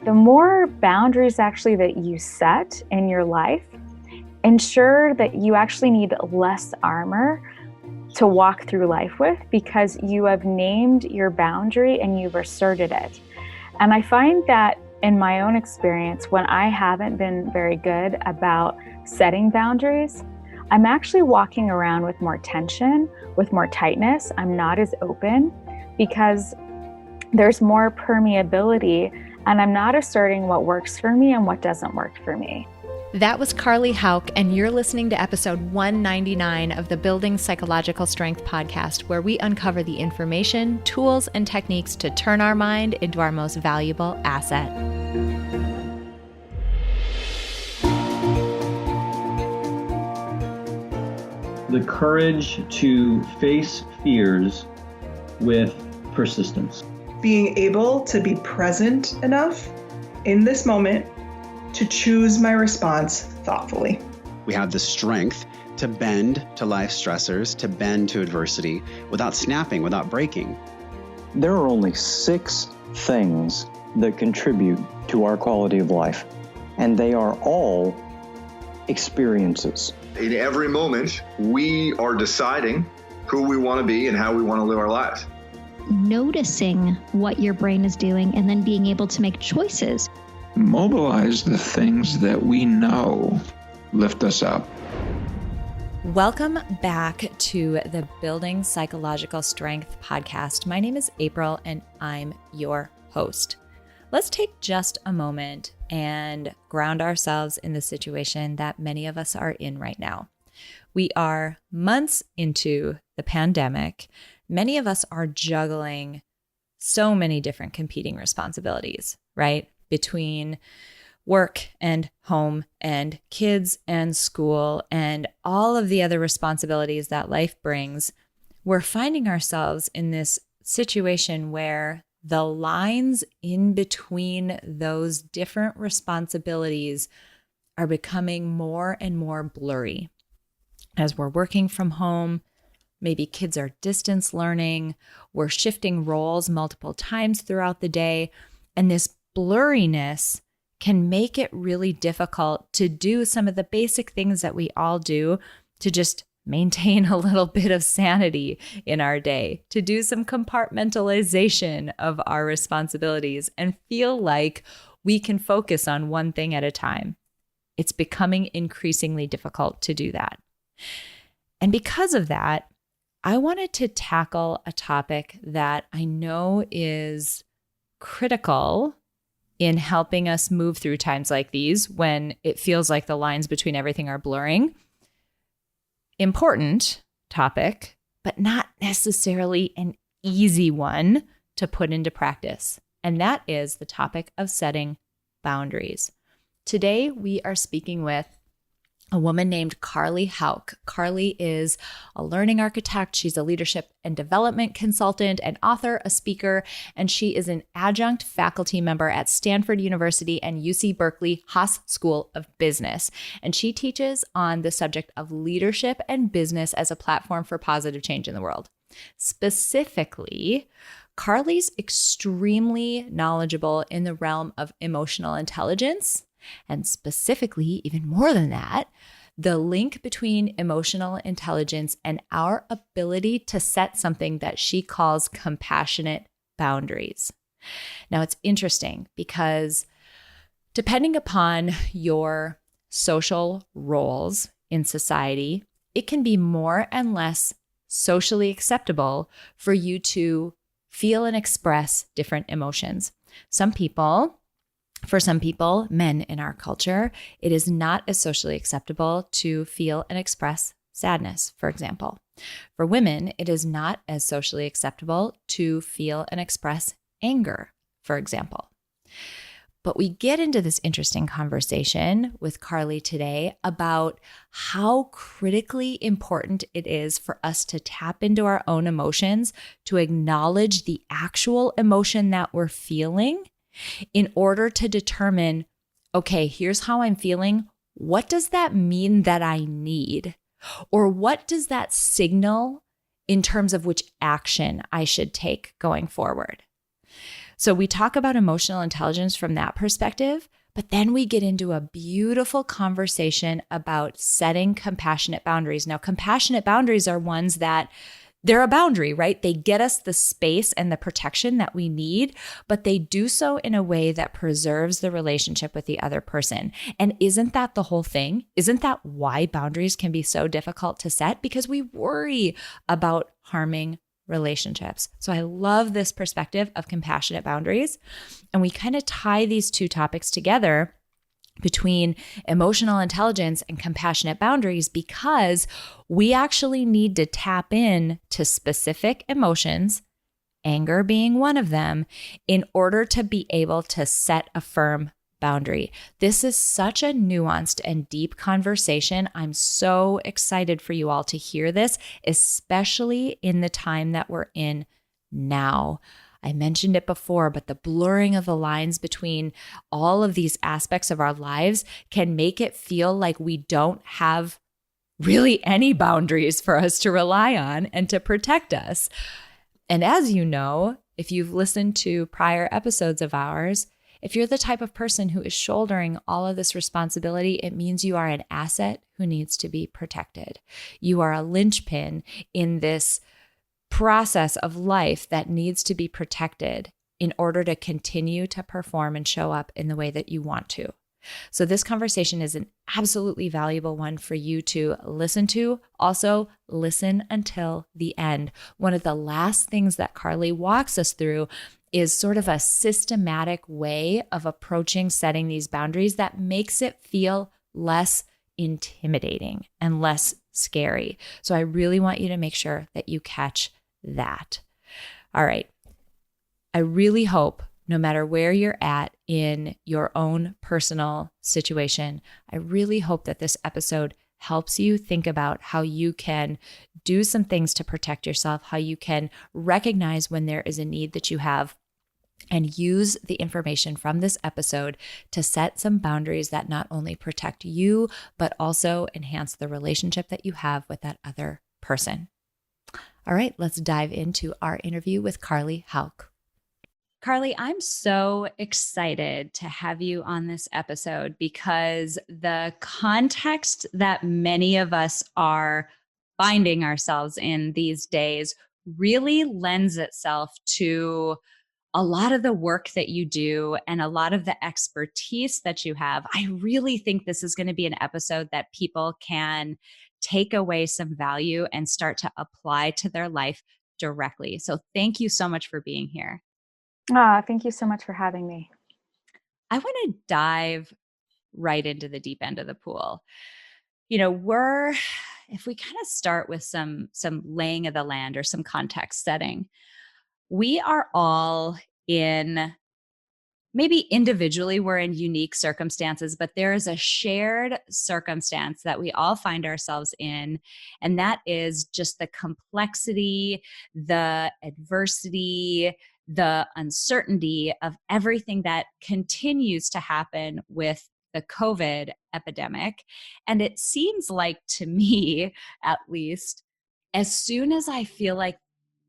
the more boundaries actually that you set in your life, ensure that you actually need less armor to walk through life with, because you have named your boundary and you've asserted it. And I find that in my own experience, when I haven't been very good about setting boundaries, I'm actually walking around with more tension, with more tightness. I'm not as open because there's more permeability, and I'm not asserting what works for me and what doesn't work for me. That was Carley Hauck, and you're listening to episode 199 of the Building Psychological Strength podcast, where we uncover the information, tools, and techniques to turn our mind into our most valuable asset. The courage to face fears with persistence. Being able to be present enough in this moment to choose my response thoughtfully. We have the strength to bend to life stressors, to bend to adversity without snapping, without breaking. There are only 6 things that contribute to our quality of life, and they are all experiences. In every moment, we are deciding who we want to be and how we want to live our lives. Noticing what your brain is doing and then being able to make choices. Mobilize the things that we know lift us up. Welcome back to the Building Psychological Strength podcast. My name is April and I'm your host. Let's take just a moment and ground ourselves in the situation that many of us are in right now. We are months into the pandemic. Many of us are juggling so many different competing responsibilities, right? Between work and home and kids and school and all of the other responsibilities that life brings, we're finding ourselves in this situation where the lines in between those different responsibilities are becoming more and more blurry. As we're working from home, maybe kids are distance learning, we're shifting roles multiple times throughout the day, and this blurriness can make it really difficult to do some of the basic things that we all do to just maintain a little bit of sanity in our day, to do some compartmentalization of our responsibilities and feel like we can focus on one thing at a time. It's becoming increasingly difficult to do that. And because of that, I wanted to tackle a topic that I know is critical in helping us move through times like these when it feels like the lines between everything are blurring. Important topic, but not necessarily an easy one to put into practice. And that is the topic of setting boundaries. Today, we are speaking with a woman named Carley Hauck. Carley is a learning architect. She's a leadership and development consultant, an author, a speaker, and she is an adjunct faculty member at Stanford University and UC Berkeley Haas School of Business. And she teaches on the subject of leadership and business as a platform for positive change in the world. Specifically, Carley's extremely knowledgeable in the realm of emotional intelligence. And specifically, even more than that, the link between emotional intelligence and our ability to set something that she calls compassionate boundaries. Now, it's interesting because depending upon your social roles in society, it can be more and less socially acceptable for you to feel and express different emotions. For some people, men in our culture, it is not as socially acceptable to feel and express sadness, for example. For women, it is not as socially acceptable to feel and express anger, for example. But we get into this interesting conversation with Carley today about how critically important it is for us to tap into our own emotions, to acknowledge the actual emotion that we're feeling, in order to determine, okay, here's how I'm feeling. What does that mean that I need? Or what does that signal in terms of which action I should take going forward? So we talk about emotional intelligence from that perspective, but then we get into a beautiful conversation about setting compassionate boundaries. Now, compassionate boundaries are ones that they're a boundary, right? They get us the space and the protection that we need, but they do so in a way that preserves the relationship with the other person. And isn't that the whole thing? Isn't that why boundaries can be so difficult to set? Because we worry about harming relationships. So I love this perspective of compassionate boundaries. And we kind of tie these two topics together between emotional intelligence and compassionate boundaries because we actually need to tap in to specific emotions, anger being one of them, in order to be able to set a firm boundary. This is such a nuanced and deep conversation. I'm so excited for you all to hear this, especially in the time that we're in now. I mentioned it before, but the blurring of the lines between all of these aspects of our lives can make it feel like we don't have really any boundaries for us to rely on and to protect us. And as you know, if you've listened to prior episodes of ours, if you're the type of person who is shouldering all of this responsibility, it means you are an asset who needs to be protected. You are a linchpin in this process of life that needs to be protected in order to continue to perform and show up in the way that you want to. So this conversation is an absolutely valuable one for you to listen to. Also, listen until the end. One of the last things that Carley walks us through is sort of a systematic way of approaching setting these boundaries that makes it feel less intimidating and less scary. So I really want you to make sure that you catch that. All right. I really hope no matter where you're at in your own personal situation, I really hope that this episode helps you think about how you can do some things to protect yourself, how you can recognize when there is a need that you have, and use the information from this episode to set some boundaries that not only protect you, but also enhance the relationship that you have with that other person. All right, let's dive into our interview with Carley Hauck. Carley, I'm so excited to have you on this episode because the context that many of us are finding ourselves in these days really lends itself to a lot of the work that you do and a lot of the expertise that you have. I really think this is going to be an episode that people can take away some value and start to apply to their life directly. So thank you so much for being here. Thank you so much for having me. I want to dive right into the deep end of the pool. You know, if we kind of start with some laying of the land or some context setting, we are all in, maybe individually we're in unique circumstances, but there is a shared circumstance that we all find ourselves in. And that is just the complexity, the adversity, the uncertainty of everything that continues to happen with the COVID epidemic. And it seems like, to me, at least, as soon as I feel like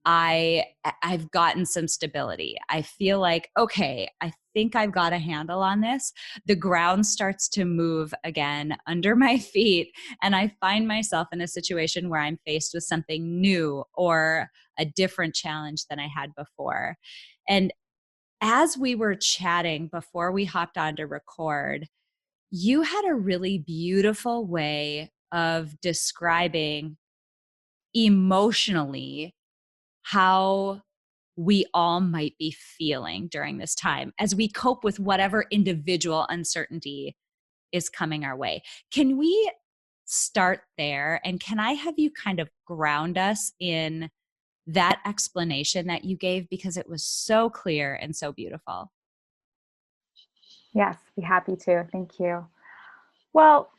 I've gotten some stability, I feel like, okay, I think I've got a handle on this, the ground starts to move again under my feet. And I find myself in a situation where I'm faced with something new or a different challenge than I had before. And as we were chatting before we hopped on to record, you had a really beautiful way of describing emotionally how we all might be feeling during this time as we cope with whatever individual uncertainty is coming our way. Can we start there? And can I have you kind of ground us in that explanation that you gave, because it was so clear and so beautiful? Yes, be happy to. Thank you. Well,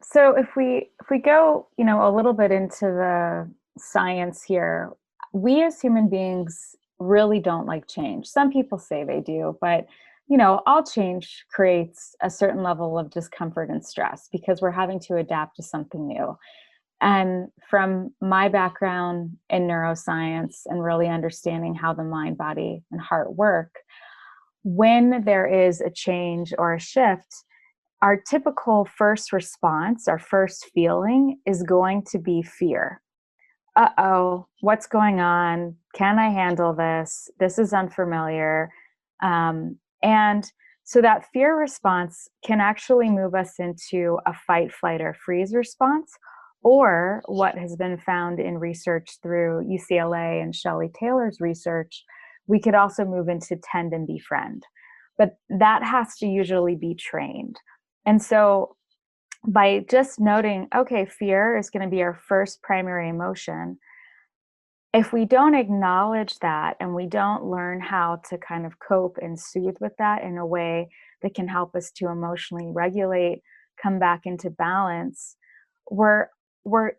so if we go, a little bit into the science here, we as human beings really don't like change. Some people say they do, but all change creates a certain level of discomfort and stress because we're having to adapt to something new. And from my background in neuroscience and really understanding how the mind, body, and heart work, when there is a change or a shift, our typical first response, our first feeling is going to be fear. Uh-oh, what's going on? Can I handle this? This is unfamiliar. And so that fear response can actually move us into a fight, flight, or freeze response, or what has been found in research through UCLA and Shelley Taylor's research, we could also move into tend and befriend. But that has to usually be trained. And so by just noting, okay, fear is going to be our first primary emotion. If we don't acknowledge that and we don't learn how to kind of cope and soothe with that in a way that can help us to emotionally regulate, come back into balance, we're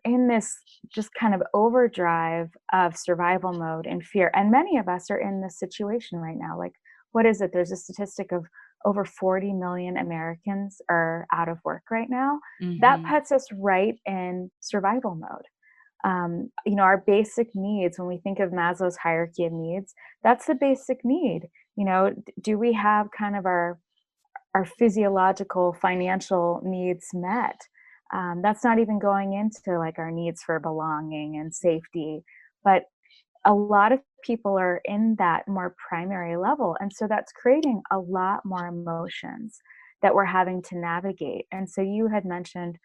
in this just kind of overdrive of survival mode and fear. And many of us are in this situation right now. Like, what is it? There's a statistic of over 40 million Americans are out of work right now. That puts us right in survival mode. Our basic needs, when we think of Maslow's hierarchy of needs, that's the basic need. Do we have kind of our physiological, financial needs met? That's not even going into like our needs for belonging and safety. But a lot of people are in that more primary level. And so that's creating a lot more emotions that we're having to navigate. And so you had mentioned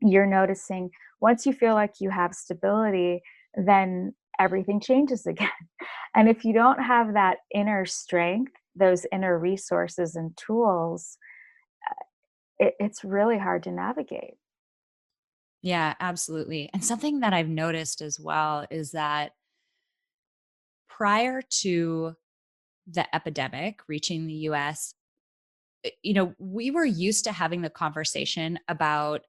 you're noticing once you feel like you have stability, then everything changes again. And if you don't have that inner strength, those inner resources and tools, it's really hard to navigate. Yeah, absolutely. And something that I've noticed as well is that prior to the epidemic reaching the US, we were used to having the conversation about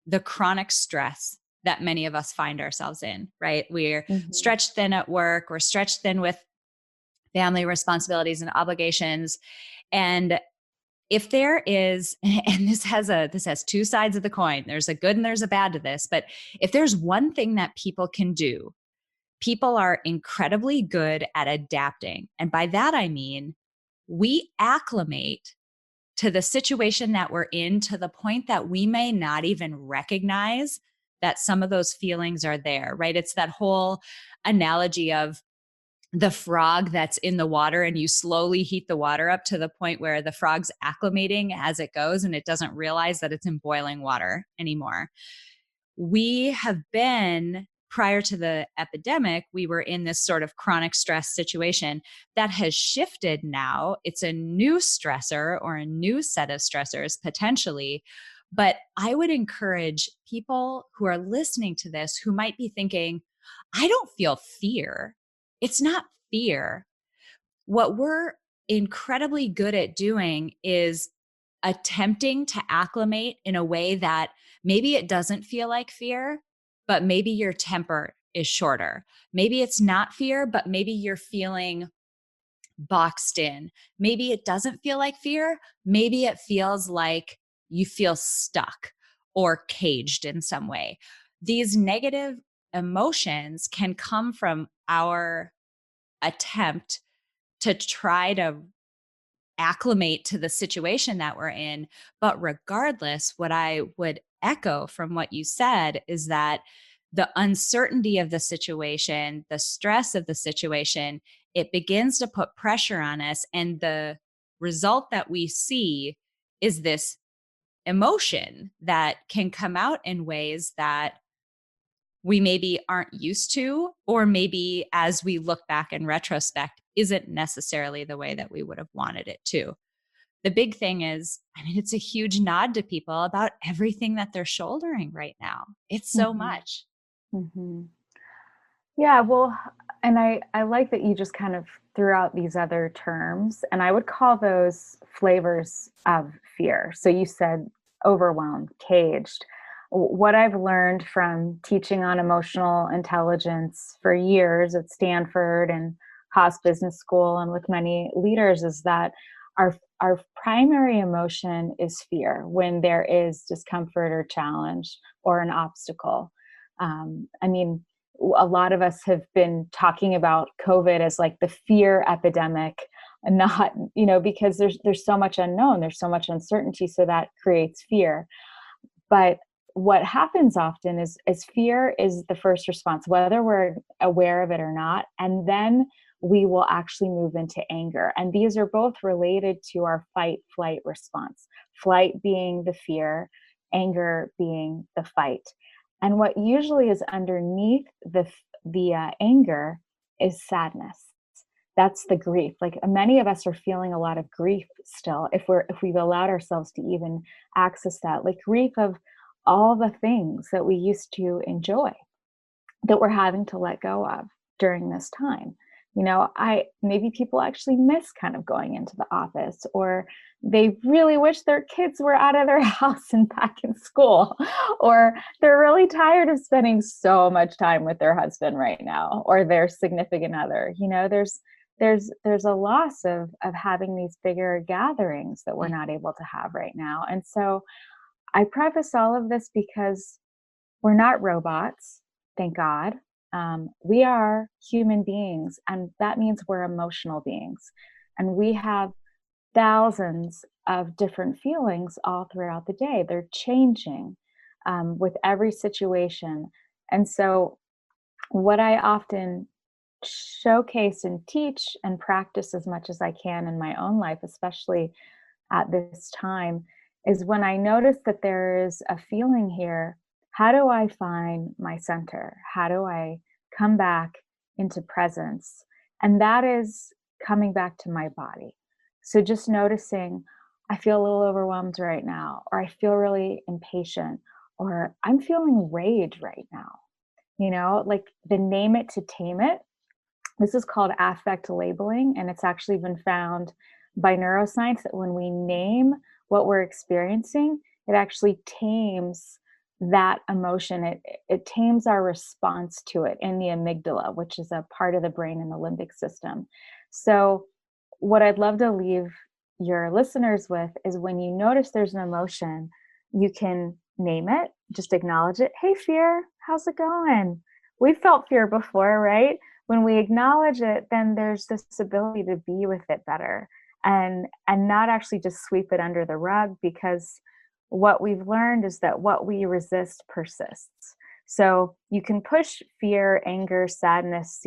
the chronic stress that many of us find ourselves in, right? We're stretched thin at work, we're stretched thin with family responsibilities and obligations. And if there is, and this has two sides of the coin, there's a good and there's a bad to this, but if there's one thing that people can do, people are incredibly good at adapting. And by that, I mean, we acclimate to the situation that we're in to the point that we may not even recognize that some of those feelings are there, right? It's that whole analogy of the frog that's in the water and you slowly heat the water up to the point where the frog's acclimating as it goes and it doesn't realize that it's in boiling water anymore. We have been, prior to the epidemic, we were in this sort of chronic stress situation that has shifted now. It's a new stressor or a new set of stressors potentially. But I would encourage people who are listening to this who might be thinking, I don't feel fear. It's not fear. What we're incredibly good at doing is attempting to acclimate in a way that maybe it doesn't feel like fear, but maybe your temper is shorter. Maybe it's not fear, but maybe you're feeling boxed in. Maybe it doesn't feel like fear. Maybe it feels like you feel stuck or caged in some way. These negative emotions can come from our attempt to try to acclimate to the situation that we're in. But regardless, what I would echo from what you said is that the uncertainty of the situation, the stress of the situation, it begins to put pressure on us. And the result that we see is this emotion that can come out in ways that we maybe aren't used to, or maybe as we look back in retrospect, isn't necessarily the way that we would have wanted it to. The big thing is, it's a huge nod to people about everything that they're shouldering right now. It's so much. Yeah, well, and I like that you just kind of threw out these other terms, and I would call those flavors of fear. So you said overwhelmed, caged. What I've learned from teaching on emotional intelligence for years at Stanford and Haas Business School and with many leaders is that our primary emotion is fear when there is discomfort or challenge or an obstacle. A lot of us have been talking about COVID as like the fear epidemic and not, because there's so much unknown, there's so much uncertainty, so that creates fear. But what happens often is fear is the first response, whether we're aware of it or not, and then we will actually move into anger. And these are both related to our fight flight response. Flight being the fear, anger being the fight. And what usually is underneath the anger is sadness. That's the grief. Like, many of us are feeling a lot of grief still, if we've allowed ourselves to even access that, like grief of all the things that we used to enjoy that we're having to let go of during this time. Maybe people actually miss kind of going into the office, or they really wish their kids were out of their house and back in school, or they're really tired of spending so much time with their husband right now, or their significant other. There's a loss of having these bigger gatherings that we're not able to have right now. And so I preface all of this because we're not robots, thank God. We are human beings, and that means we're emotional beings. And we have thousands of different feelings all throughout the day. They're changing with every situation. And so what I often showcase and teach and practice as much as I can in my own life, especially at this time, is when I notice that there is a feeling here, how do I find my center? How do I come back into presence? And that is coming back to my body. So just noticing, I feel a little overwhelmed right now, or I feel really impatient, or I'm feeling rage right now. Like the name it to tame it. This is called affect labeling, and it's actually been found by neuroscience that when we name what we're experiencing, it actually tames that emotion. It tames our response to it in the amygdala, which is a part of the brain in the limbic system. So what I'd love to leave your listeners with is, when you notice there's an emotion, you can name it, just acknowledge it. Hey, fear, how's it going? We've felt fear before, right? When we acknowledge it, then there's this ability to be with it better, and not actually just sweep it under the rug, because what we've learned is that what we resist persists. So you can push fear, anger, sadness,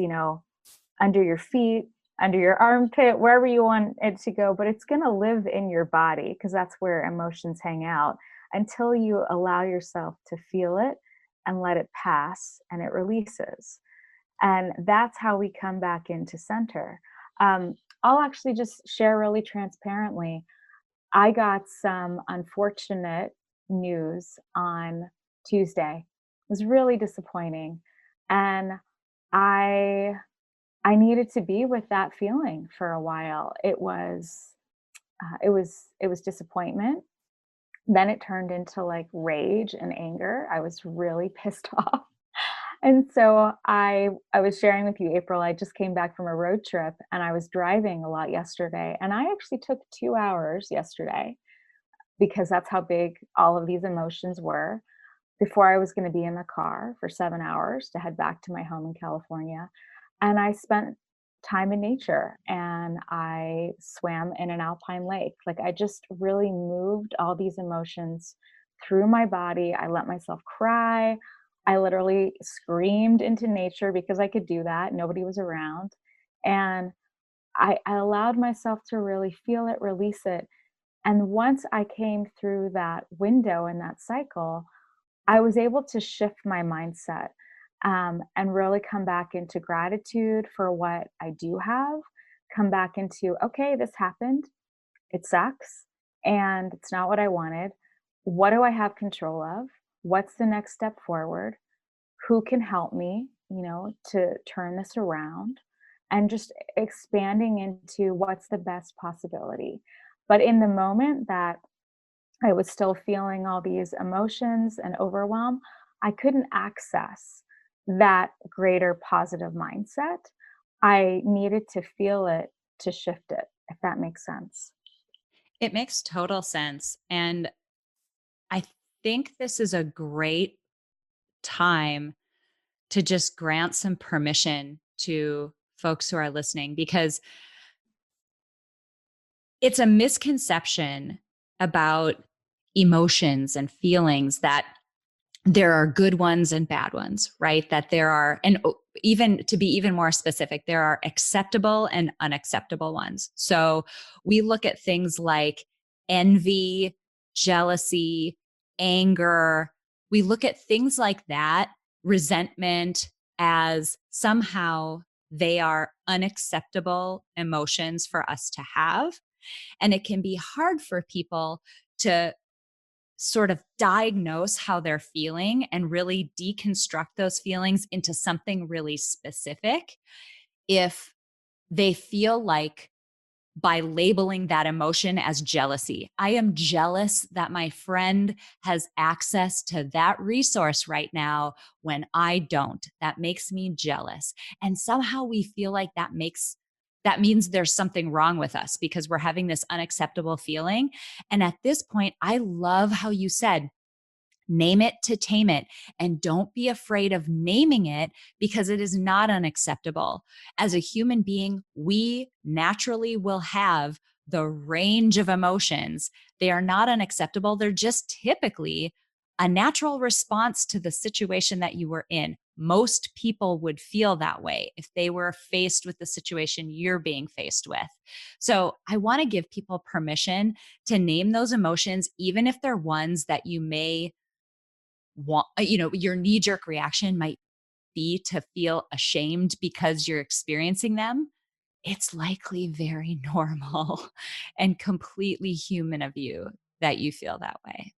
under your feet, under your armpit, wherever you want it to go, but it's going to live in your body, because that's where emotions hang out, until you allow yourself to feel it and let it pass, and it releases. And that's how we come back into center. I'll actually just share really transparently. I got some unfortunate news on Tuesday. It was really disappointing. And I needed to be with that feeling for a while. It was disappointment. Then it turned into like rage and anger. I was really pissed off. And so I was sharing with you, April, I just came back from a road trip, and I was driving a lot yesterday. And I actually took 2 hours yesterday, because that's how big all of these emotions were, before I was going to be in the car for 7 hours to head back to my home in California. And I spent time in nature, and I swam in an alpine lake. Like, I just really moved all these emotions through my body. I let myself cry. I literally screamed into nature because I could do that. Nobody was around. And I allowed myself to really feel it, release it. And once I came through that window and that cycle, I was able to shift my mindset, and really come back into gratitude for what I do have, come back into, okay, this happened. It sucks. And it's not what I wanted. What do I have control of? What's the next step forward? Who can help me, to turn this around? And just expanding into what's the best possibility. But in the moment that I was still feeling all these emotions and overwhelm, I couldn't access that greater positive mindset. I needed to feel it to shift it, if that makes sense. It makes total sense. And I think this is a great time to just grant some permission to folks who are listening, because it's a misconception about emotions and feelings that there are good ones and bad ones, right? That there are, and even to be even more specific, there are acceptable and unacceptable ones. So we look at things like envy, jealousy, anger. We look at things like that, resentment, as somehow they are unacceptable emotions for us to have. And it can be hard for people to sort of diagnose how they're feeling and really deconstruct those feelings into something really specific if they feel like, by labeling that emotion as jealousy, I am jealous that my friend has access to that resource right now when I don't. That makes me jealous. And somehow we feel like that means there's something wrong with us because we're having this unacceptable feeling. And at this point, I love how you said, name it to tame it. And don't be afraid of naming it because it is not unacceptable. As a human being, we naturally will have the range of emotions. They are not unacceptable. They're just typically a natural response to the situation that you were in. Most people would feel that way if they were faced with the situation you're being faced with. So I want to give people permission to name those emotions, even if they're ones that you may want, your knee-jerk reaction might be to feel ashamed because you're experiencing them. It's likely very normal and completely human of you that you feel that way.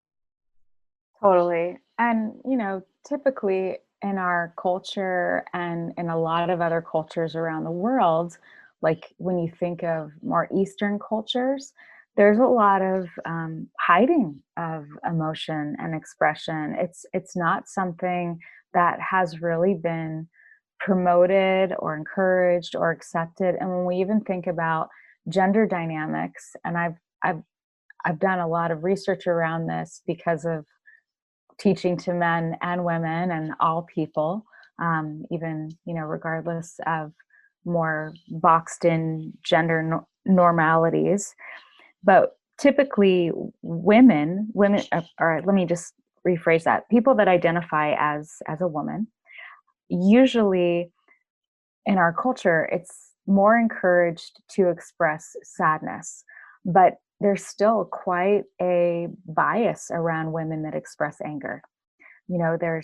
Totally. And, typically in our culture and in a lot of other cultures around the world, like when you think of more Eastern cultures, there's a lot of hiding of emotion and expression. It's not something that has really been promoted or encouraged or accepted. And when we even think about gender dynamics, and I've done a lot of research around this because of teaching to men and women and all people, even, regardless of more boxed in gender normalities. But typically women, or let me just rephrase that. People that identify as a woman, usually in our culture, it's more encouraged to express sadness, but there's still quite a bias around women that express anger. There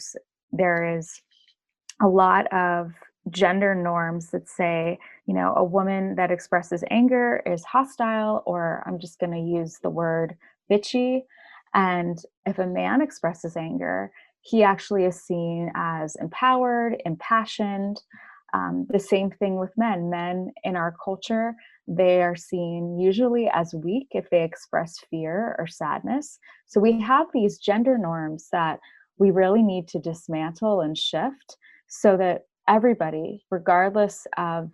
is a lot of gender norms that say, a woman that expresses anger is hostile, or I'm just going to use the word bitchy. And if a man expresses anger, he actually is seen as empowered, impassioned. The same thing with men. Men in our culture, they are seen usually as weak if they express fear or sadness. So we have these gender norms that we really need to dismantle and shift so that everybody, regardless of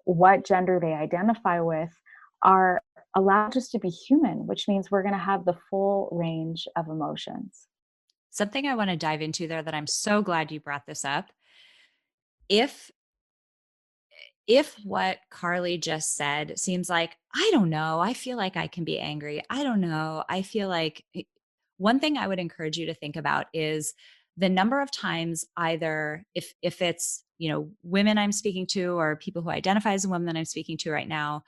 what gender they identify with, are allowed just to be human, which means we're going to have the full range of emotions. Something I want to dive into there that I'm so glad you brought this up. If what Carley just said seems like, I don't know, I feel like I can be angry. I don't know. I feel like one thing I would encourage you to think about is the number of times, either if it's, women I'm speaking to or people who identify as a woman that I'm speaking to right now,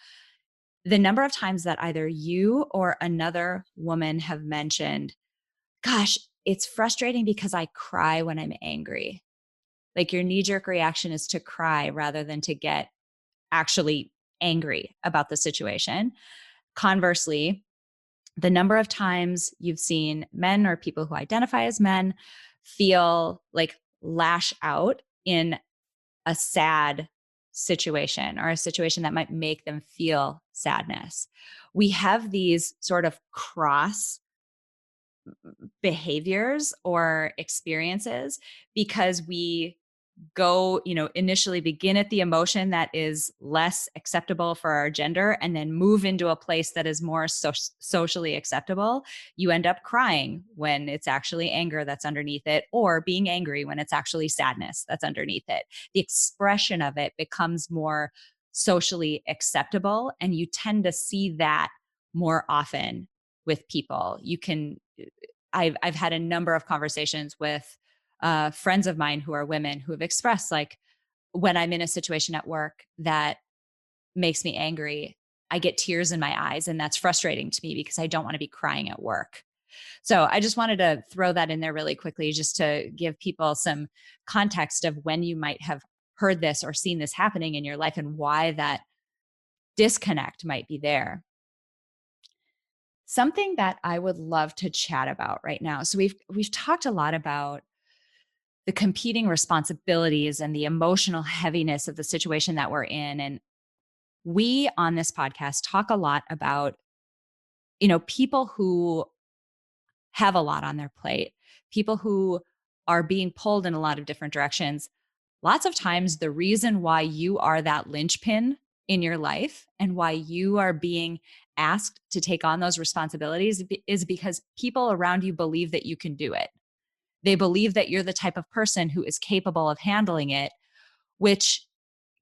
the number of times that either you or another woman have mentioned, gosh, it's frustrating because I cry when I'm angry. Like your knee-jerk reaction is to cry rather than to get actually angry about the situation. Conversely, the number of times you've seen men or people who identify as men feel like lash out in a sad situation or a situation that might make them feel sadness. We have these sort of cross behaviors or experiences because we initially begin at the emotion that is less acceptable for our gender and then move into a place that is more socially acceptable. You end up crying when it's actually anger that's underneath it, or being angry when it's actually sadness that's underneath it. The expression of it becomes more socially acceptable, and you tend to see that more often with people. I've had a number of conversations with friends of mine who are women who have expressed, like, when I'm in a situation at work that makes me angry, I get tears in my eyes, and that's frustrating to me because I don't want to be crying at work. So I just wanted to throw that in there really quickly, just to give people some context of when you might have heard this or seen this happening in your life and why that disconnect might be there. Something that I would love to chat about right now. So we've talked a lot about the competing responsibilities and the emotional heaviness of the situation that we're in. And we on this podcast talk a lot about, people who have a lot on their plate, people who are being pulled in a lot of different directions. Lots of times, the reason why you are that linchpin in your life and why you are being asked to take on those responsibilities is because people around you believe that you can do it. They believe that you're the type of person who is capable of handling it, which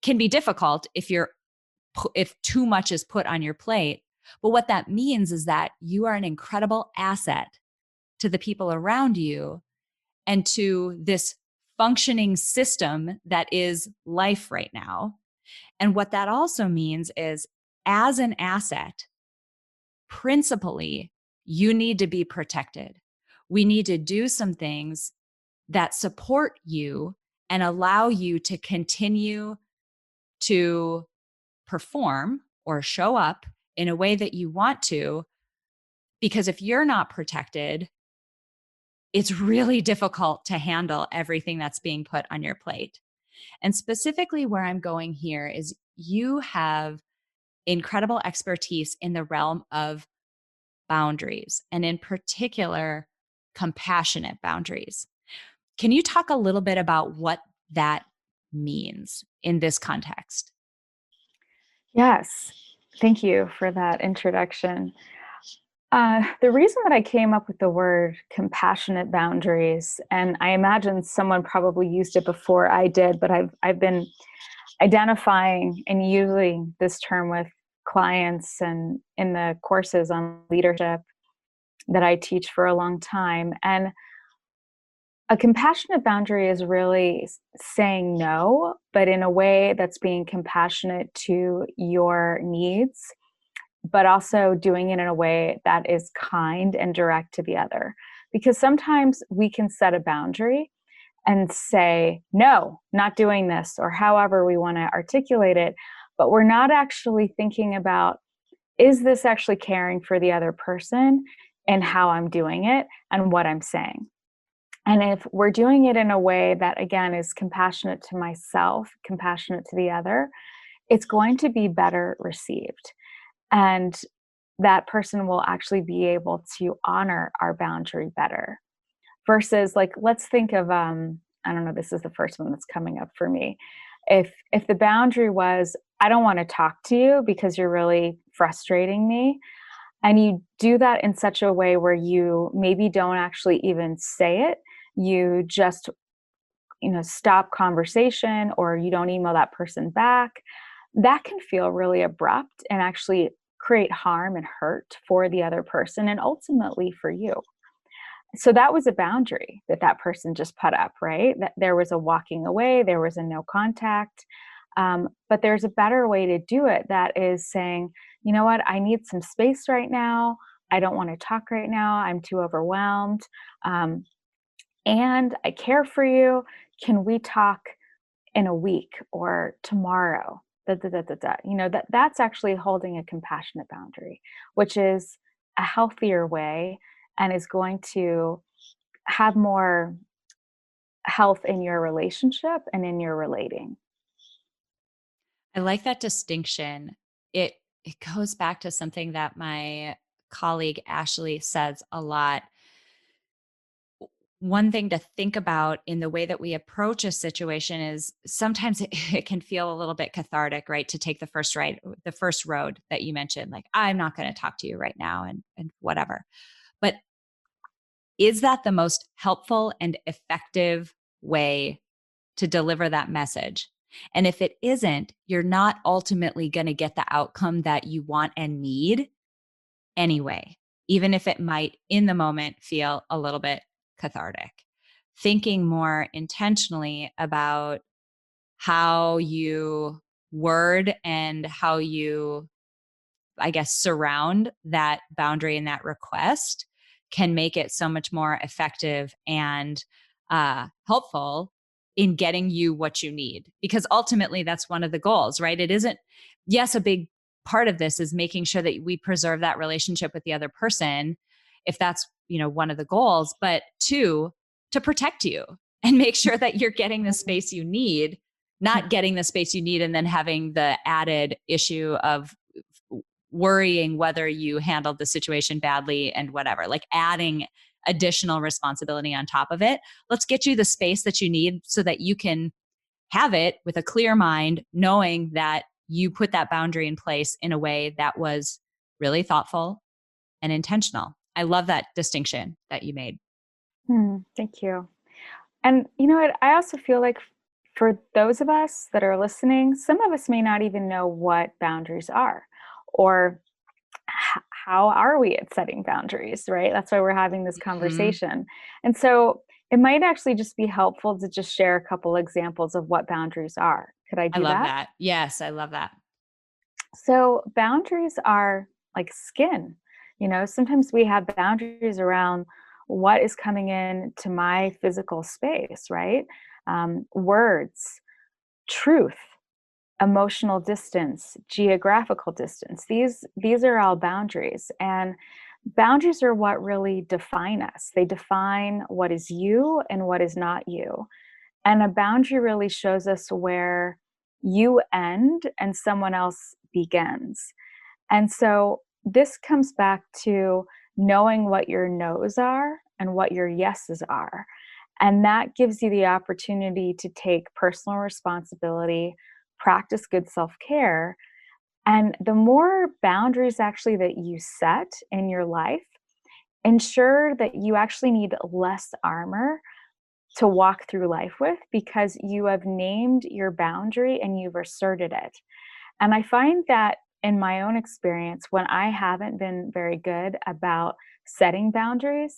can be difficult if too much is put on your plate. But what that means is that you are an incredible asset to the people around you and to this functioning system that is life right now. And what that also means is, as an asset, principally, you need to be protected. We need to do some things that support you and allow you to continue to perform or show up in a way that you want to. Because if you're not protected, it's really difficult to handle everything that's being put on your plate. And specifically, where I'm going here is you have incredible expertise in the realm of boundaries, and in particular, compassionate boundaries. Can you talk a little bit about what that means in this context? Yes. Thank you for that introduction. The reason that I came up with the word compassionate boundaries, and I imagine someone probably used it before I did, but I've been identifying and using this term with clients and in the courses on leadership that I teach for a long time. And a compassionate boundary is really saying no, but in a way that's being compassionate to your needs, but also doing it in a way that is kind and direct to the other. Because sometimes we can set a boundary and say, no, not doing this, or however we want to articulate it, but we're not actually thinking about, is this actually caring for the other person and how I'm doing it and what I'm saying? And if we're doing it in a way that, again, is compassionate to myself, compassionate to the other, it's going to be better received. And that person will actually be able to honor our boundary better. Versus, like, let's think of, I don't know, this is the first one that's coming up for me. If the boundary was, I don't want to talk to you because you're really frustrating me, and you do that in such a way where you maybe don't actually even say it, you just, stop conversation, or you don't email that person back, that can feel really abrupt and actually create harm and hurt for the other person and ultimately for you. So that was a boundary that person just put up, right? That there was a walking away, there was a no contact. But there's a better way to do it, that is saying, you know what, I need some space right now. I don't want to talk right now. I'm too overwhelmed. And I care for you. Can we talk in a week or tomorrow? That's actually holding a compassionate boundary, which is a healthier way and is going to have more health in your relationship and in your relating. I like that distinction. It goes back to something that my colleague Ashley says a lot. One thing to think about in the way that we approach a situation is sometimes it can feel a little bit cathartic, right? To take the first road that you mentioned, like, I'm not going to talk to you right now and whatever. But is that the most helpful and effective way to deliver that message? And if it isn't, you're not ultimately going to get the outcome that you want and need. anyway, even if it might in the moment feel a little bit cathartic. Thinking more intentionally about how you word and how you, I guess, surround that boundary and that request can make it so much more effective and helpful in getting you what you need. Because ultimately, that's one of the goals, right? It isn't, yes, a big part of this is making sure that we preserve that relationship with the other person, if that's, one of the goals, but two, to protect you and make sure that you're getting the space you need, not getting the space you need and then having the added issue of worrying whether you handled the situation badly and whatever, like adding additional responsibility on top of it. Let's get you the space that you need so that you can have it with a clear mind, knowing that you put that boundary in place in a way that was really thoughtful and intentional. I love that distinction that you made. Thank you. And you know what? I also feel like for those of us that are listening, some of us may not even know what boundaries are, or how are we at setting boundaries, right? That's why we're having this conversation. And so it might actually just be helpful to just share a couple examples of what boundaries are. Could I do that? I love that. Yes, I love that. So boundaries are like skin. Sometimes we have boundaries around what is coming in to my physical space, right? Words, truth, emotional distance, geographical distance. These are all boundaries. And boundaries are what really define us. They define what is you and what is not you. And a boundary really shows us where you end and someone else begins. And so this comes back to knowing what your no's are and what your yeses are. And that gives you the opportunity to take personal responsibility, practice good self-care. And the more boundaries actually that you set in your life, ensure that you actually need less armor to walk through life with, because you have named your boundary and you've asserted it. And I find that in my own experience, when I haven't been very good about setting boundaries,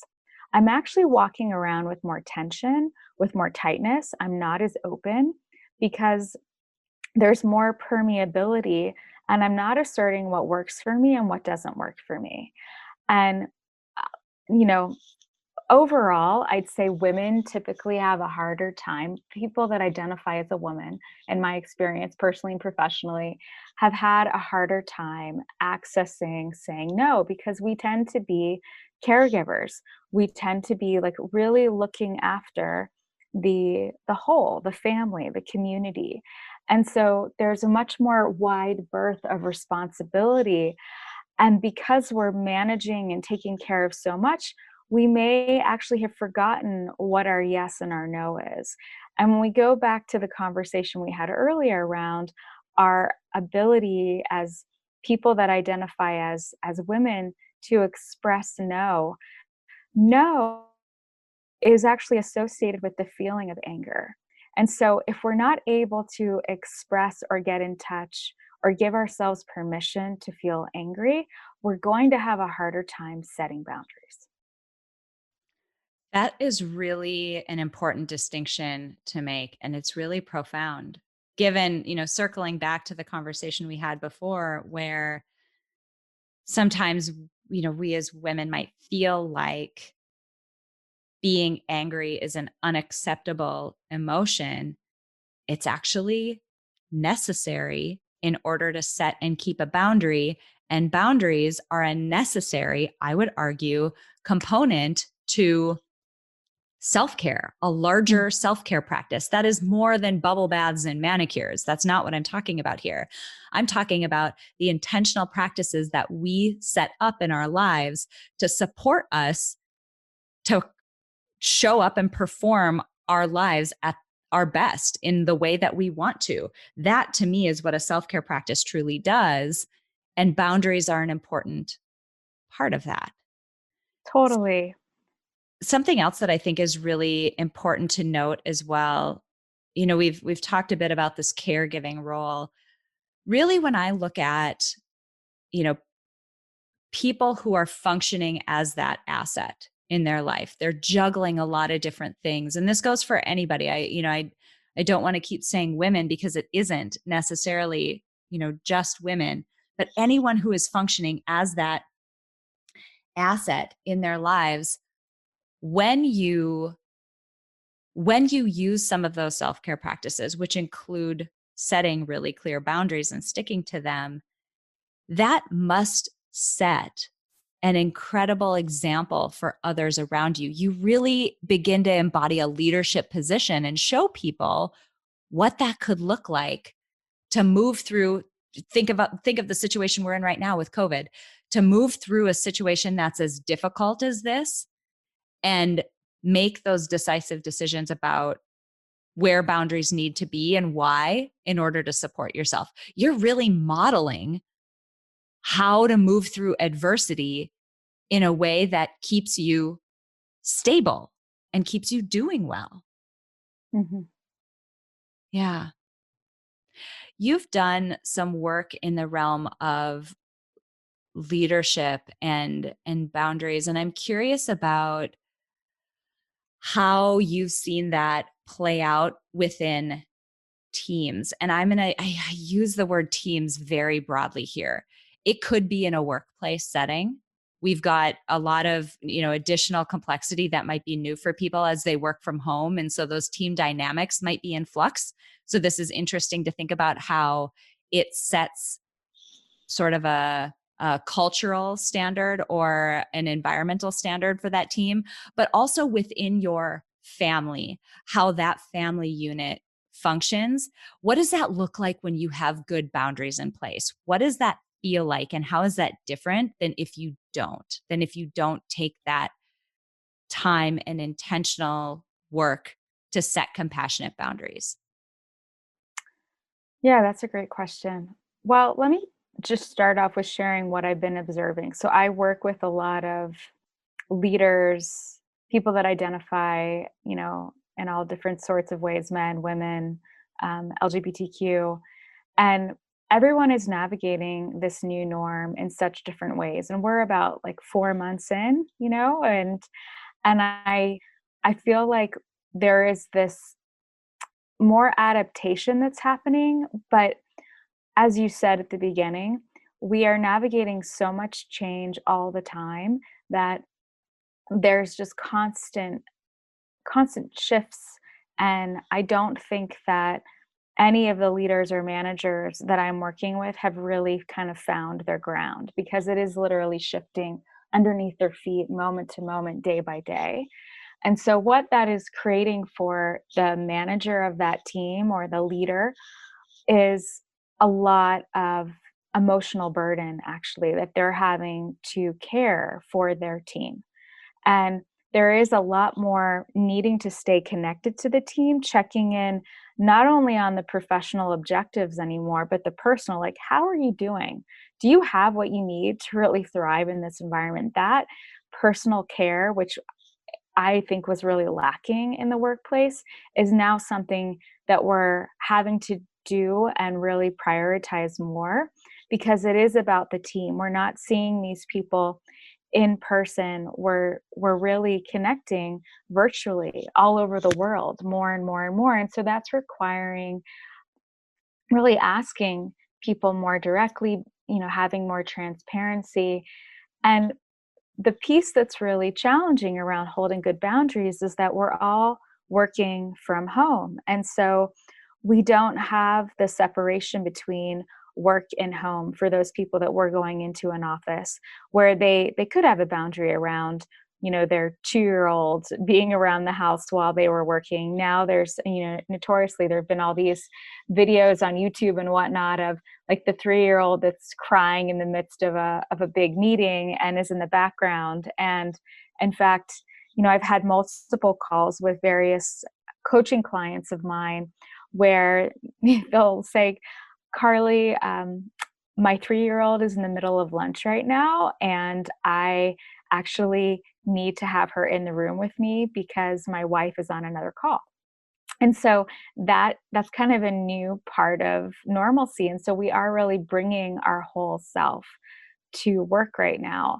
I'm actually walking around with more tension, with more tightness. I'm not as open because there's more permeability, and I'm not asserting what works for me and what doesn't work for me. And, you know, overall, I'd say women typically have a harder time. People that identify as a woman, in my experience, personally and professionally, have had a harder time accessing saying no, because we tend to be caregivers. We tend to be like really looking after the whole, the family, the community. And so there's a much more wide berth of responsibility. And because we're managing and taking care of so much, we may actually have forgotten what our yes and our no is. And when we go back to the conversation we had earlier around our ability as people that identify as women to express no, no is actually associated with the feeling of anger. And so if we're not able to express or get in touch or give ourselves permission to feel angry, we're going to have a harder time setting boundaries. That is really an important distinction to make. And it's really profound, given, circling back to the conversation we had before, where sometimes, we as women might feel like being angry is an unacceptable emotion. It's actually necessary in order to set and keep a boundary. And boundaries are a necessary, I would argue, component to self-care, a larger self-care practice. That is more than bubble baths and manicures. That's not what I'm talking about here. I'm talking about the intentional practices that we set up in our lives to support us to show up and perform our lives at our best in the way that we want to. That, to me, is what a self-care practice truly does. And boundaries are an important part of that. Totally. Something else that I think is really important to note as well, we've talked a bit about this caregiving role. Really, when I look at, people who are functioning as that asset in their life. They're juggling a lot of different things. And this goes for anybody. I don't want to keep saying women because it isn't necessarily, just women, but anyone who is functioning as that asset in their lives. When you use some of those self-care practices, which include setting really clear boundaries and sticking to them, that must set an incredible example for others around you. You really begin to embody a leadership position and show people what that could look like to move through. Think of the situation we're in right now with COVID, to move through a situation that's as difficult as this and make those decisive decisions about where boundaries need to be and why in order to support yourself. You're really modeling how to move through adversity in a way that keeps you stable and keeps you doing well. Mm-hmm. Yeah. You've done some work in the realm of leadership and boundaries, and I'm curious about how you've seen that play out within teams. And I use the word teams very broadly here. It could be in a workplace setting. We've got a lot of, additional complexity that might be new for people as they work from home. And so those team dynamics might be in flux. So this is interesting to think about how it sets sort of a cultural standard or an environmental standard for that team, but also within your family, how that family unit functions. What does that look like when you have good boundaries in place? What does that feel like? And how is that different than if you don't take that time and intentional work to set compassionate boundaries? Yeah, that's a great question. Well, let me just start off with sharing what I've been observing. So I work with a lot of leaders, people that identify, in all different sorts of ways, men, women, LGBTQ, and everyone is navigating this new norm in such different ways. And we're about like 4 months in, and I feel like there is this more adaptation that's happening, but as you said at the beginning, we are navigating so much change all the time that there's just constant shifts. And I don't think that any of the leaders or managers that I'm working with have really kind of found their ground, because it is literally shifting underneath their feet moment to moment, day by day. And so what that is creating for the manager of that team or the leader is a lot of emotional burden, actually, that they're having to care for their team. And there is a lot more needing to stay connected to the team, checking in not only on the professional objectives anymore, but the personal, like, how are you doing? Do you have what you need to really thrive in this environment? That personal care, which I think was really lacking in the workplace, is now something that we're having to do and really prioritize more, because it is about the team. We're not seeing these people in person. We're really connecting virtually all over the world more and more and more. And so that's requiring really asking people more directly, having more transparency. And the piece that's really challenging around holding good boundaries is that we're all working from home. And so we don't have the separation between work and home for those people that were going into an office where they could have a boundary around, their 2-year-old being around the house while they were working. Now there's, notoriously there have been all these videos on YouTube and whatnot of like the 3-year-old that's crying in the midst of a big meeting and is in the background. And in fact, I've had multiple calls with various coaching clients of mine where they'll say, Carley, my 3-year-old is in the middle of lunch right now, and I actually need to have her in the room with me because my wife is on another call. And so that's kind of a new part of normalcy. And so we are really bringing our whole self to work right now.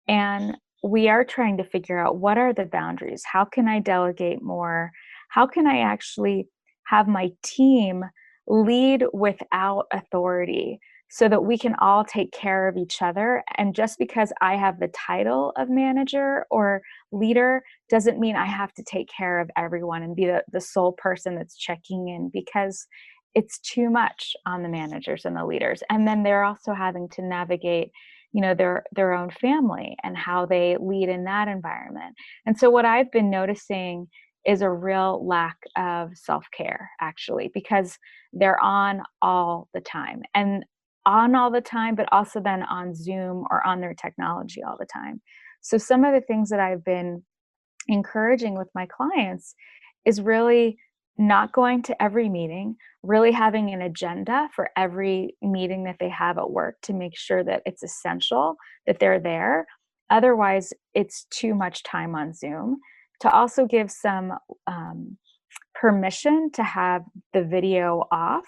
And we are trying to figure out, what are the boundaries? How can I delegate more? How can I actually have my team lead without authority so that we can all take care of each other? And just because I have the title of manager or leader doesn't mean I have to take care of everyone and be the sole person that's checking in, because it's too much on the managers and the leaders. And then they're also having to navigate, their own family and how they lead in that environment. And so what I've been noticing is a real lack of self-care, actually, because they're on all the time, but also then on Zoom or on their technology all the time. So some of the things that I've been encouraging with my clients is really not going to every meeting, really having an agenda for every meeting that they have at work to make sure that it's essential that they're there. Otherwise, it's too much time on Zoom. To also give some permission to have the video off,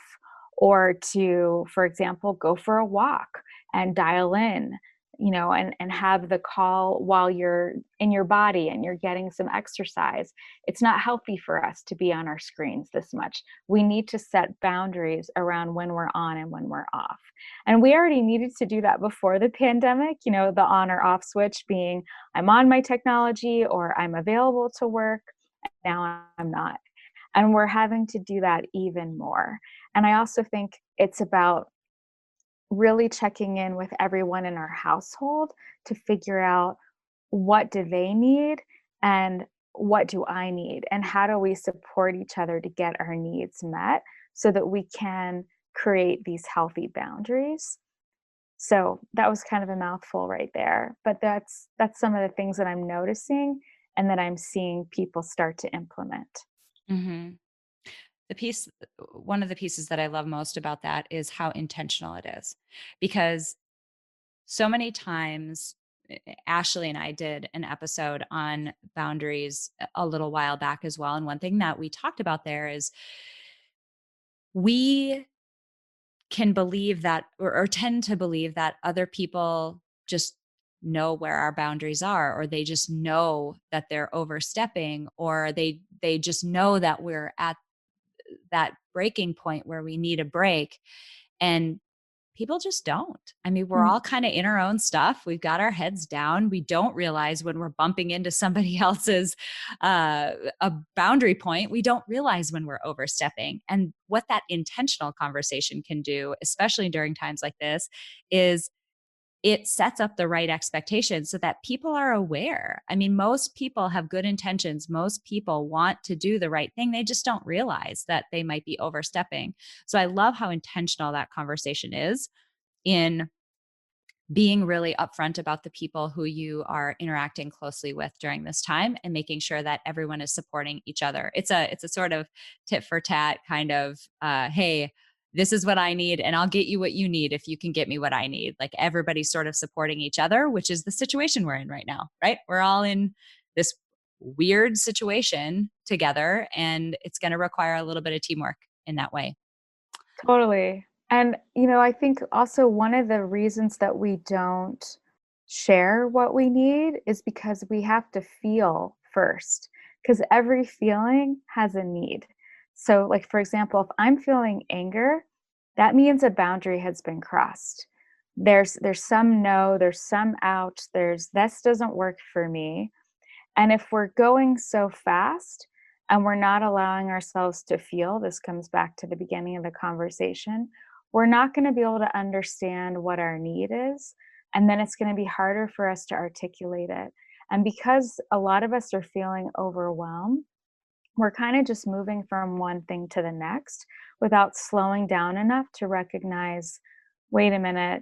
or to, for example, go for a walk and dial in, and have the call while you're in your body and you're getting some exercise. It's not healthy for us to be on our screens this much. We need to set boundaries around when we're on and when we're off. And we already needed to do that before the pandemic, the on or off switch being, I'm on my technology or I'm available to work. Now I'm not. And we're having to do that even more. And I also think it's about really checking in with everyone in our household to figure out, what do they need and what do I need, and how do we support each other to get our needs met so that we can create these healthy boundaries. So that was kind of a mouthful right there, but that's some of the things that I'm noticing and that I'm seeing people start to implement. Mm-hmm. One of the pieces that I love most about that is how intentional it is, because so many times Ashley and I did an episode on boundaries a little while back as well. And one thing that we talked about there is we can believe that, or tend to believe that other people just know where our boundaries are, or they just know that they're overstepping, or they just know that we're at that breaking point where we need a break. And people just don't. I mean, we're all kind of in our own stuff. We've got our heads down. We don't realize when we're bumping into somebody else's a boundary point. We don't realize when we're overstepping. And what that intentional conversation can do, especially during times like this, is it sets up the right expectations so that people are aware. I mean, most people have good intentions. Most people want to do the right thing. They just don't realize that they might be overstepping. So I love how intentional that conversation is in being really upfront about the people who you are interacting closely with during this time, and making sure that everyone is supporting each other. It's a sort of tit for tat kind of, hey, this is what I need, and I'll get you what you need if you can get me what I need. Like, everybody's sort of supporting each other, which is the situation we're in right now, right? We're all in this weird situation together, and it's going to require a little bit of teamwork in that way. Totally. And, I think also one of the reasons that we don't share what we need is because we have to feel first, because every feeling has a need. So, like, for example, if I'm feeling anger, that means a boundary has been crossed. There's some no, there's some out, there's this doesn't work for me. And if we're going so fast and we're not allowing ourselves to feel, this comes back to the beginning of the conversation, we're not going to be able to understand what our need is. And then it's going to be harder for us to articulate it. And because a lot of us are feeling overwhelmed, we're kind of just moving from one thing to the next without slowing down enough to recognize, wait a minute,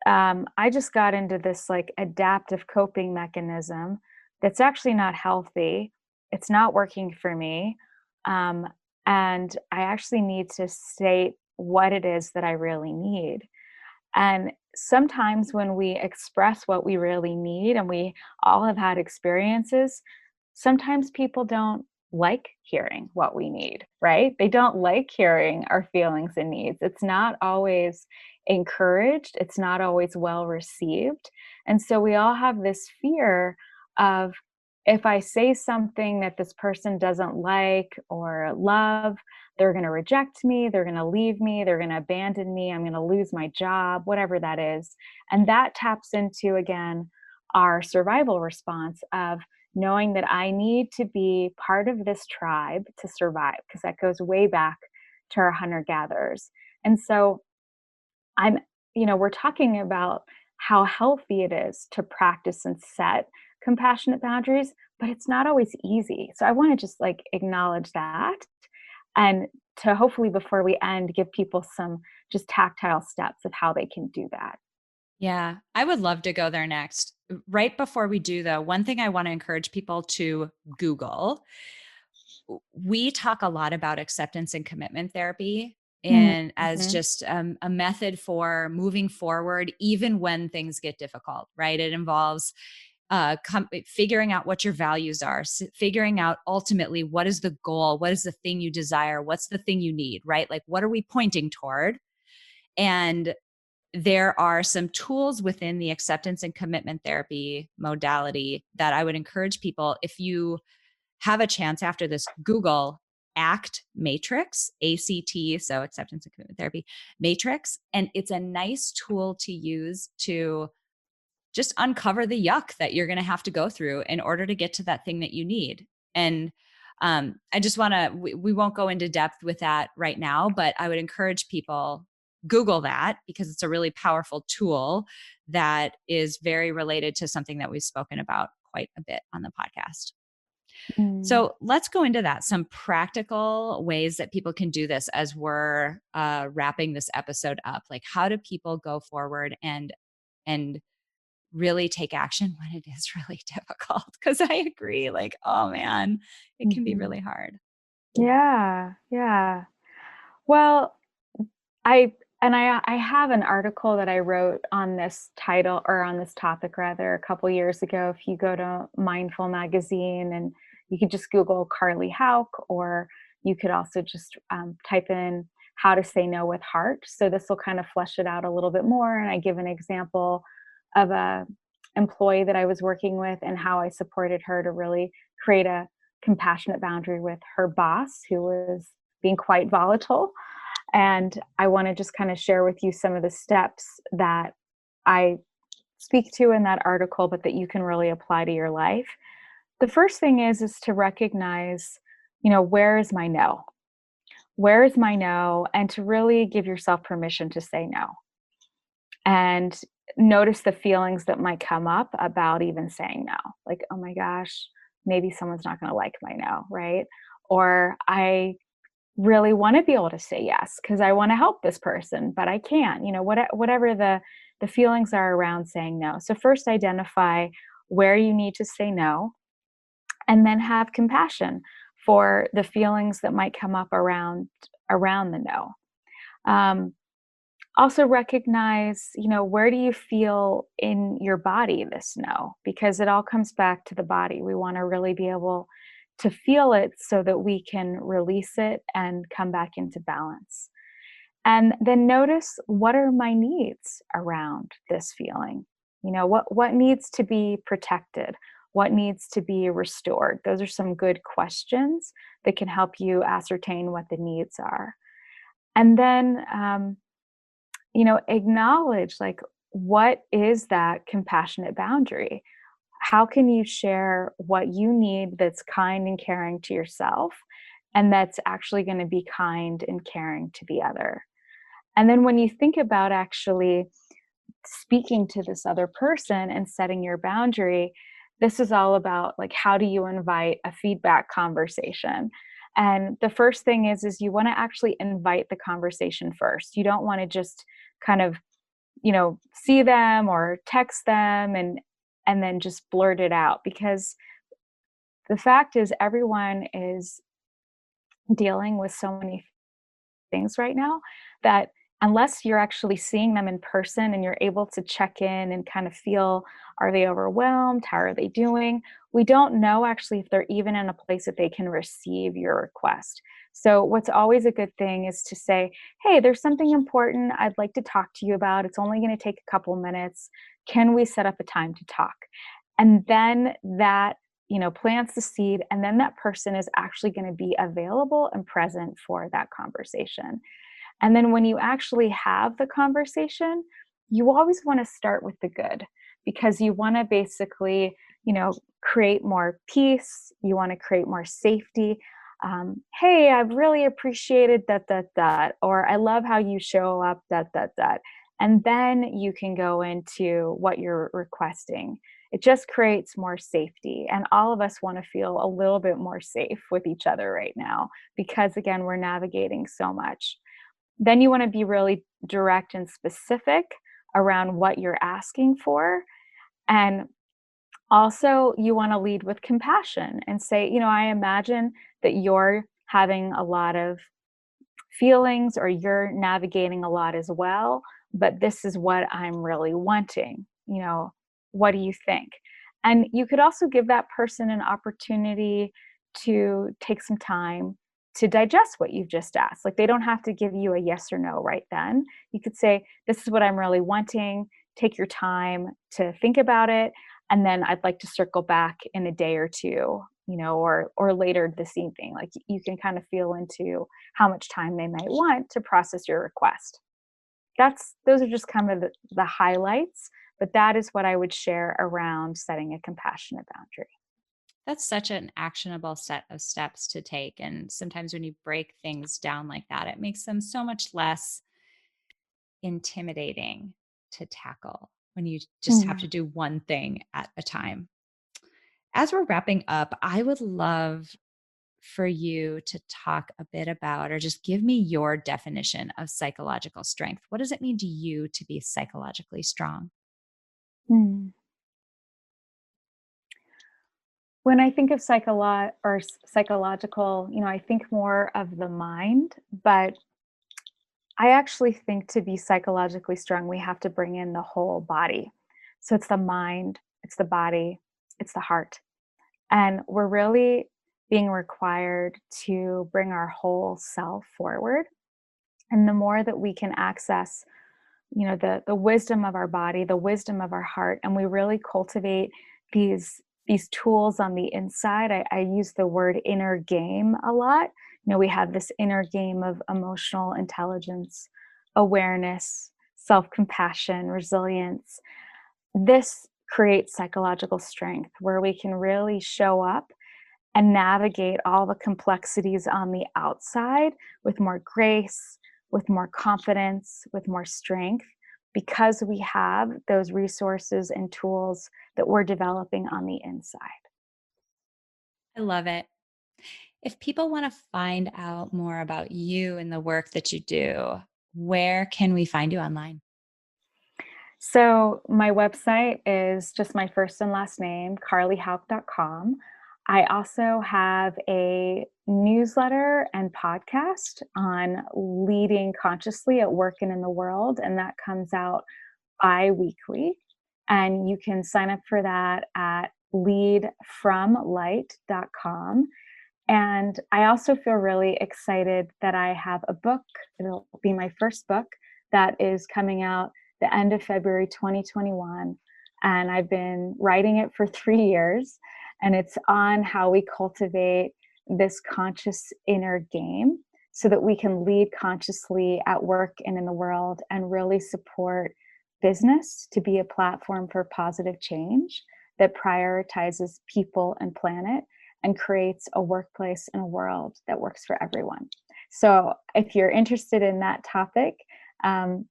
I just got into this like adaptive coping mechanism that's actually not healthy. It's not working for me. And I actually need to state what it is that I really need. And sometimes when we express what we really need, and we all have had experiences, sometimes people don't like hearing what we need, right? They don't like hearing our feelings and needs. It's not always encouraged, it's not always well received. And so we all have this fear of, if I say something that this person doesn't like or love, they're going to reject me, they're going to leave me, they're going to abandon me, I'm going to lose my job, whatever that is. And that taps into, again, our survival response of knowing that I need to be part of this tribe to survive, because that goes way back to our hunter gatherers. And so I'm, we're talking about how healthy it is to practice and set compassionate boundaries, but it's not always easy. So I want to just like acknowledge that, and to hopefully, before we end, give people some just tactile steps of how they can do that. Yeah, I would love to go there next. Right before we do, though, one thing I want to encourage people to Google. We talk a lot about acceptance and commitment therapy, and as Mm-hmm. just a method for moving forward, even when things get difficult, right? It involves figuring out what your values are, figuring out ultimately what is the goal, what is the thing you desire, what's the thing you need, right? Like, what are we pointing toward? And there are some tools within the acceptance and commitment therapy modality that I would encourage people, if you have a chance after this, Google ACT Matrix, ACT, so acceptance and commitment therapy matrix. And it's a nice tool to use to just uncover the yuck that you're going to have to go through in order to get to that thing that you need. And I just want to, we won't go into depth with that right now, but I would encourage people, Google that, because it's a really powerful tool that is very related to something that we've spoken about quite a bit on the podcast. So let's go into that. Some practical ways that people can do this as we're wrapping this episode up. Like, how do people go forward and really take action when it is really difficult? Because I agree, like, oh man, it can be really hard. Yeah, yeah. Well, I have an article that I wrote on this title, or on this topic rather, a couple years ago. If you go to Mindful Magazine, and you could just Google Carley Hauck, or you could also just type in how to say no with heart. So this will kind of flesh it out a little bit more. And I give an example of a employee that I was working with and how I supported her to really create a compassionate boundary with her boss, who was being quite volatile. And I want to just kind of share with you some of the steps that I speak to in that article, but that you can really apply to your life. The first thing is to recognize, where is my no? Where is my no? And to really give yourself permission to say no. And notice the feelings that might come up about even saying no. Like, oh my gosh, maybe someone's not going to like my no, right? Or I really want to be able to say yes because I want to help this person, but I can't, whatever the feelings are around saying no. So first, identify where you need to say no, and then have compassion for the feelings that might come up around the no. Also recognize, where do you feel in your body this no? Because it all comes back to the body. We want to really be able to feel it so that we can release it and come back into balance. And then notice, what are my needs around this feeling? What needs to be protected? What needs to be restored? Those are some good questions that can help you ascertain what the needs are. And then, acknowledge, like, what is that compassionate boundary? How can you share what you need that's kind and caring to yourself, and that's actually going to be kind and caring to the other? And then when you think about actually speaking to this other person and setting your boundary, this is all about, like, how do you invite a feedback conversation? And the first thing is you want to actually invite the conversation first. You don't want to just kind of, see them or text them and then just blurt it out, because the fact is everyone is dealing with so many things right now that unless you're actually seeing them in person and you're able to check in and kind of feel, are they overwhelmed? How are they doing? We don't know actually if they're even in a place that they can receive your request. So what's always a good thing is to say, hey, there's something important I'd like to talk to you about. It's only going to take a couple minutes. Can we set up a time to talk? And then that, plants the seed, and then that person is actually going to be available and present for that conversation. And then when you actually have the conversation, you always want to start with the good, because you want to basically, create more peace. You want to create more safety. Hey, I've really appreciated that, or I love how you show up, that. And then you can go into what you're requesting. It just creates more safety. And all of us want to feel a little bit more safe with each other right now, because again, we're navigating so much. Then you want to be really direct and specific around what you're asking for. And also, you want to lead with compassion and say, I imagine that you're having a lot of feelings or you're navigating a lot as well, but this is what I'm really wanting. What do you think? And you could also give that person an opportunity to take some time to digest what you've just asked. Like, they don't have to give you a yes or no right then. You could say, this is what I'm really wanting. Take your time to think about it. And then I'd like to circle back in a day or two, or later this evening. Like, you can kind of feel into how much time they might want to process your request. Those are just kind of the highlights, but that is what I would share around setting a compassionate boundary. That's such an actionable set of steps to take. And sometimes when you break things down like that, it makes them so much less intimidating to tackle when you just have to do one thing at a time. As we're wrapping up, I would love for you to talk a bit about, or just give me your definition of psychological strength. What does it mean to you to be psychologically strong? When I think of psychological, I think more of the mind, but I actually think to be psychologically strong, we have to bring in the whole body. So it's the mind, it's the body, it's the heart. And we're really being required to bring our whole self forward. And the more that we can access, the wisdom of our body, the wisdom of our heart, and we really cultivate these tools on the inside. I use the word inner game a lot. We have this inner game of emotional intelligence, awareness, self-compassion, resilience. This creates psychological strength where we can really show up and navigate all the complexities on the outside with more grace, with more confidence, with more strength, because we have those resources and tools that we're developing on the inside. I love it. If people want to find out more about you and the work that you do, where can we find you online? So my website is just my first and last name, carleyhauck.com. I also have a newsletter and podcast on leading consciously at work and in the world, and that comes out bi-weekly. And you can sign up for that at leadfromlight.com. And I also feel really excited that I have a book. It'll be my first book that is coming out the end of February 2021. And I've been writing it for 3 years. And it's on how we cultivate this conscious inner game so that we can lead consciously at work and in the world, and really support business to be a platform for positive change that prioritizes people and planet and creates a workplace and a world that works for everyone. So if you're interested in that topic,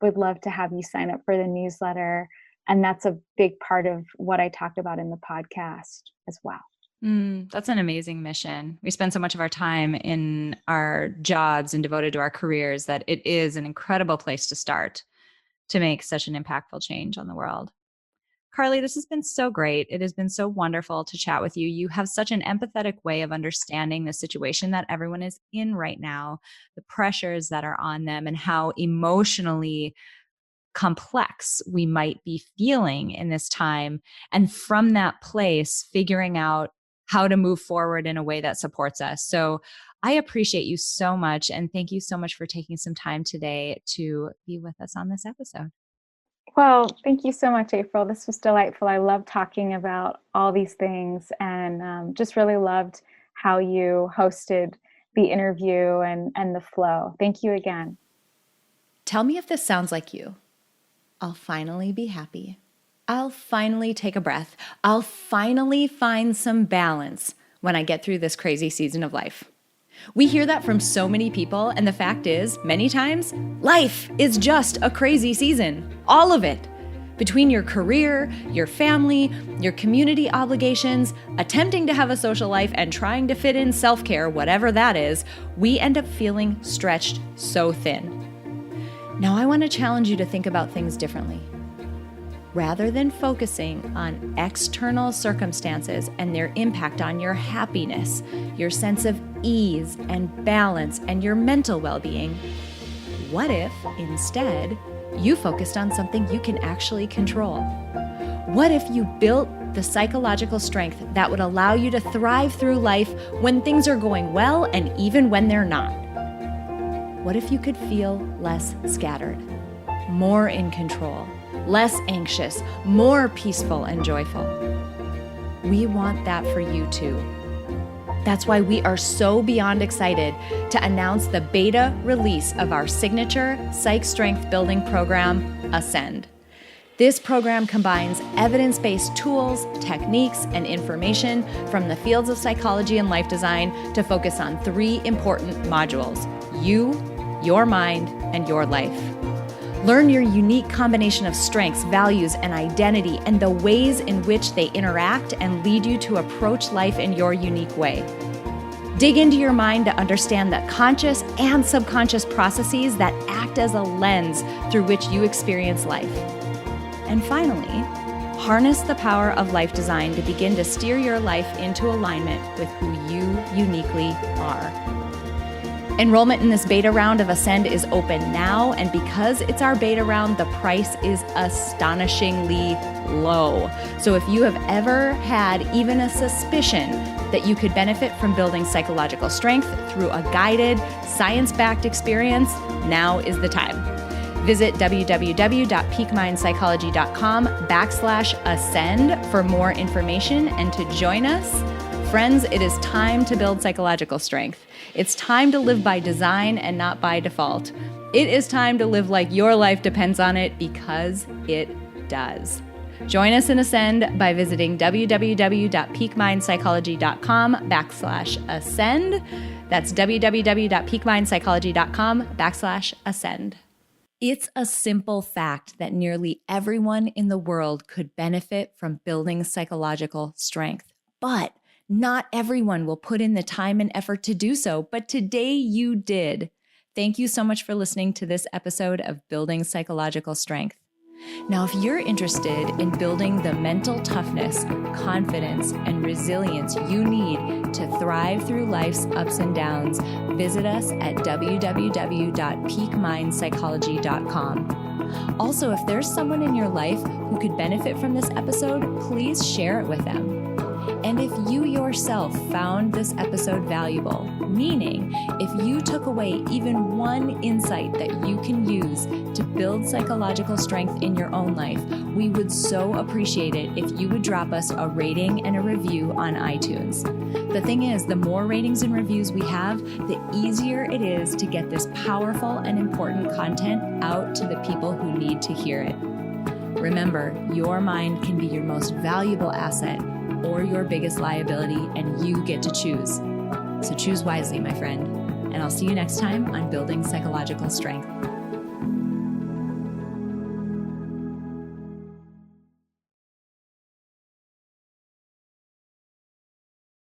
would love to have you sign up for the newsletter. And that's a big part of what I talked about in the podcast as well. That's an amazing mission. We spend so much of our time in our jobs and devoted to our careers that it is an incredible place to start to make such an impactful change on the world. Carley, this has been so great. It has been so wonderful to chat with you. You have such an empathetic way of understanding the situation that everyone is in right now, the pressures that are on them, and how emotionally complex we might be feeling in this time. And from that place, figuring out how to move forward in a way that supports us. So I appreciate you so much. And thank you so much for taking some time today to be with us on this episode. Well, thank you so much, April. This was delightful. I love talking about all these things, and just really loved how you hosted the interview and the flow. Thank you again. Tell me if this sounds like you. I'll finally be happy. I'll finally take a breath. I'll finally find some balance when I get through this crazy season of life. We hear that from so many people, and the fact is, many times, life is just a crazy season. All of it. Between your career, your family, your community obligations, attempting to have a social life, and trying to fit in self-care, whatever that is, we end up feeling stretched so thin. Now, I want to challenge you to think about things differently. Rather than focusing on external circumstances and their impact on your happiness, your sense of ease and balance, and your mental well-being, what if instead you focused on something you can actually control? What if you built the psychological strength that would allow you to thrive through life when things are going well and even when they're not? What if you could feel less scattered, more in control, less anxious, more peaceful and joyful? We want that for you too. That's why we are so beyond excited to announce the beta release of our signature Psych Strength Building program, Ascend. This program combines evidence-based tools, techniques, and information from the fields of psychology and life design to focus on 3 important modules: you, your mind, and your life. Learn your unique combination of strengths, values, and identity, and the ways in which they interact and lead you to approach life in your unique way. Dig into your mind to understand the conscious and subconscious processes that act as a lens through which you experience life. And finally, harness the power of life design to begin to steer your life into alignment with who you uniquely are. Enrollment in this beta round of Ascend is open now, and because it's our beta round, the price is astonishingly low. So if you have ever had even a suspicion that you could benefit from building psychological strength through a guided, science-backed experience, now is the time. Visit www.peakmindpsychology.com/ascend for more information and to join us. Friends, it is time to build psychological strength. It's time to live by design and not by default. It is time to live like your life depends on it, because it does. Join us in Ascend by visiting www.peakmindpsychology.com/ascend. That's www.peakmindpsychology.com/ascend. It's a simple fact that nearly everyone in the world could benefit from building psychological strength, but not everyone will put in the time and effort to do so, but today you did. Thank you so much for listening to this episode of Building Psychological Strength. Now, if you're interested in building the mental toughness, confidence, and resilience you need to thrive through life's ups and downs, visit us at www.peakmindpsychology.com. Also, if there's someone in your life who could benefit from this episode, please share it with them. And if you yourself found this episode valuable, meaning if you took away even one insight that you can use to build psychological strength in your own life, we would so appreciate it if you would drop us a rating and a review on iTunes. The thing is, the more ratings and reviews we have, the easier it is to get this powerful and important content out to the people who need to hear it. Remember, your mind can be your most valuable asset or your biggest liability, and you get to choose. So choose wisely, my friend. And I'll see you next time on Building Psychological Strength.